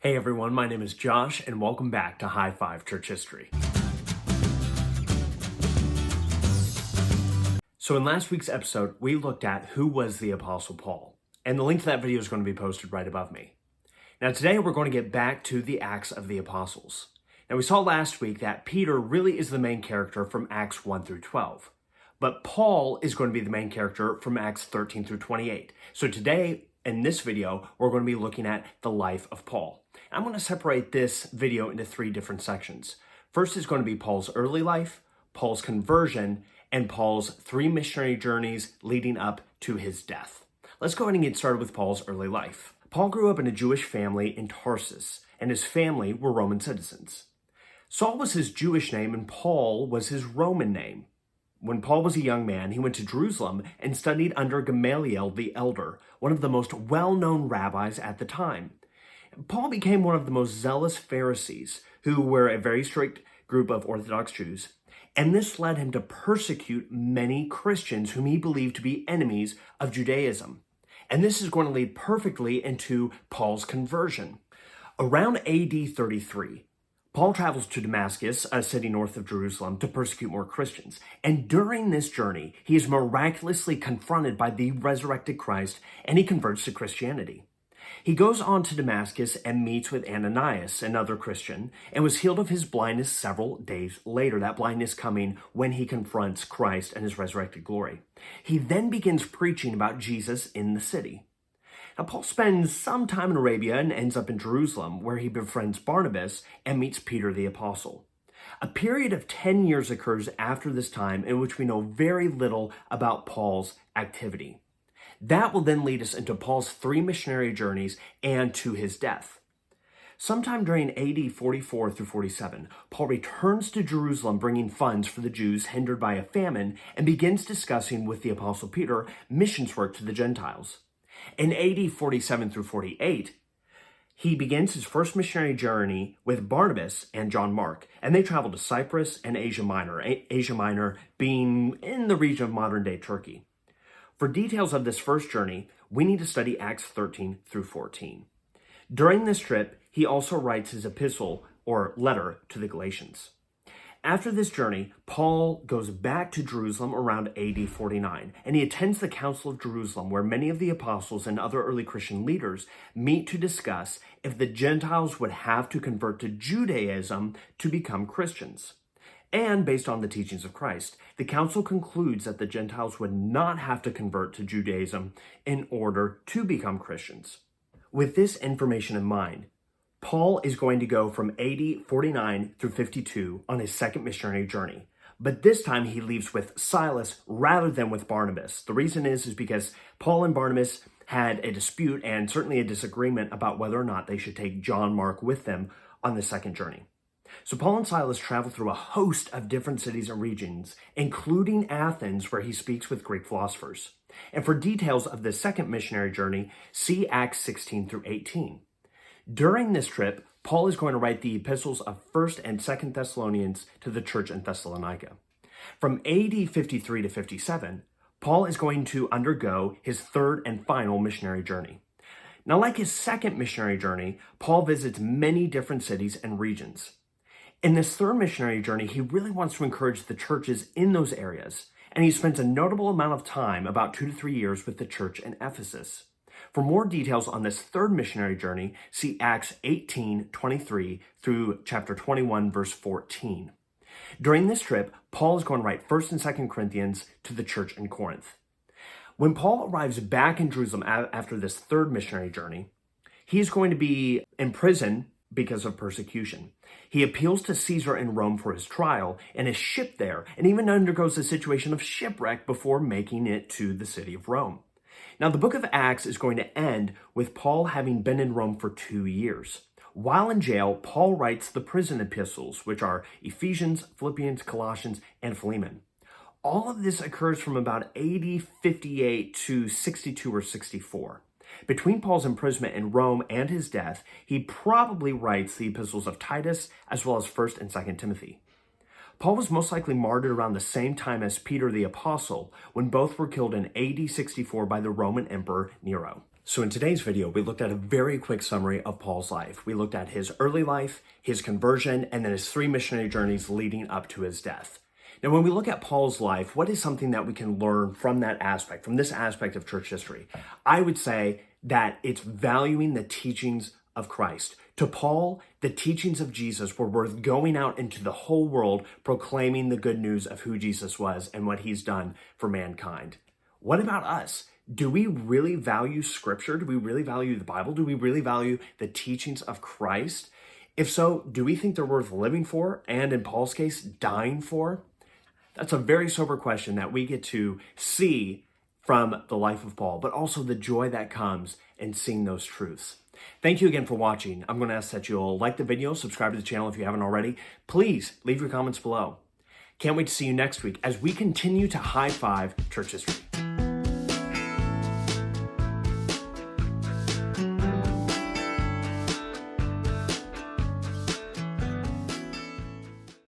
Hey everyone, my name is Josh, and welcome back to High Five Church History. So in last week's episode, we looked at who was the Apostle Paul, and the link to that video is going to be posted right above me. Now today we're going to get back to the Acts of the Apostles. Now we saw last week that Peter really is the main character from Acts 1 through 12, but Paul is going to be the main character from Acts 13 through 28. So today, in this video, we're going to be looking at the life of Paul. I'm going to separate this video into three different sections. First is going to be Paul's early life, Paul's conversion, and Paul's three missionary journeys leading up to his death. Let's go ahead and get started with Paul's early life. Paul grew up in a Jewish family in Tarsus, and his family were Roman citizens. Saul was his Jewish name, and Paul was his Roman name. When Paul was a young man, he went to Jerusalem and studied under Gamaliel the elder, one of the most well-known rabbis at the time. Paul became one of the most zealous Pharisees, who were a very strict group of Orthodox Jews, and this led him to persecute many Christians whom he believed to be enemies of Judaism. And this is going to lead perfectly into Paul's conversion. Around AD 33, Paul travels to Damascus, a city north of Jerusalem, to persecute more Christians. And during this journey, he is miraculously confronted by the resurrected Christ, and he converts to Christianity. He goes on to Damascus and meets with Ananias, another Christian, and was healed of his blindness several days later, that blindness coming when he confronts Christ and his resurrected glory. He then begins preaching about Jesus in the city. Now, Paul spends some time in Arabia and ends up in Jerusalem, where he befriends Barnabas and meets Peter the Apostle. A period of 10 years occurs after this time in which we know very little about Paul's activity. That will then lead us into Paul's three missionary journeys and to his death. Sometime during AD 44 through 47, Paul returns to Jerusalem bringing funds for the Jews hindered by a famine and begins discussing with the Apostle Peter missions work to the Gentiles. In AD 47 through 48, he begins his first missionary journey with Barnabas and John Mark, and they travel to Cyprus and Asia Minor being in the region of modern-day Turkey. For details of this first journey, we need to study Acts 13 through 14. During this trip, he also writes his epistle or letter to the Galatians. After this journey, Paul goes back to Jerusalem around AD 49, and he attends the Council of Jerusalem, where many of the apostles and other early Christian leaders meet to discuss if the Gentiles would have to convert to Judaism to become Christians. And based on the teachings of Christ, the council concludes that the Gentiles would not have to convert to Judaism in order to become Christians. With this information in mind, Paul is going to go from AD 49 through 52 on his second missionary journey. But this time he leaves with Silas rather than with Barnabas. The reason is because Paul and Barnabas had a dispute and certainly a disagreement about whether or not they should take John Mark with them on the second journey. So Paul and Silas travel through a host of different cities and regions, including Athens, where he speaks with Greek philosophers. And for details of the second missionary journey, see Acts 16 through 18. During this trip, Paul is going to write the epistles of 1st and 2nd Thessalonians to the church in Thessalonica. From AD 53 to 57, Paul is going to undergo his third and final missionary journey. Now, like his second missionary journey, Paul visits many different cities and regions. In this third missionary journey, he really wants to encourage the churches in those areas, and he spends a notable amount of time, about 2 to 3 years, with the church in Ephesus. For more details on this third missionary journey, see Acts 18:23 through chapter 21, verse 14. During this trip, Paul is going to write 1st and 2nd Corinthians to the church in Corinth. When Paul arrives back in Jerusalem after this third missionary journey, he is going to be in prison because of persecution. He appeals to Caesar in Rome for his trial and is shipped there, and even undergoes a situation of shipwreck before making it to the city of Rome. Now, the book of Acts is going to end with Paul having been in Rome for 2 years. While in jail, Paul writes the prison epistles, which are Ephesians, Philippians, Colossians, and Philemon. All of this occurs from about AD 58 to 62 or 64. Between Paul's imprisonment in Rome and his death, he probably writes the epistles of Titus as well as 1st and 2nd Timothy. Paul was most likely martyred around the same time as Peter the Apostle, when both were killed in AD 64 by the Roman Emperor Nero. So in today's video, we looked at a very quick summary of Paul's life. We looked at his early life, his conversion, and then his 3 missionary journeys leading up to his death. Now, when we look at Paul's life, what is something that we can learn from that aspect, from this aspect of church history? I would say that it's valuing the teachings of Christ. To Paul, the teachings of Jesus were worth going out into the whole world proclaiming the good news of who Jesus was and what he's done for mankind. What about us? Do we really value Scripture? Do we really value the Bible? Do we really value the teachings of Christ? If so, do we think they're worth living for, and in Paul's case, dying for? That's a very sober question that we get to see from the life of Paul, but also the joy that comes in seeing those truths. Thank you again for watching. I'm going to ask that you'll like the video, subscribe to the channel if you haven't already. Please leave your comments below. Can't wait to see you next week as we continue to high five church history.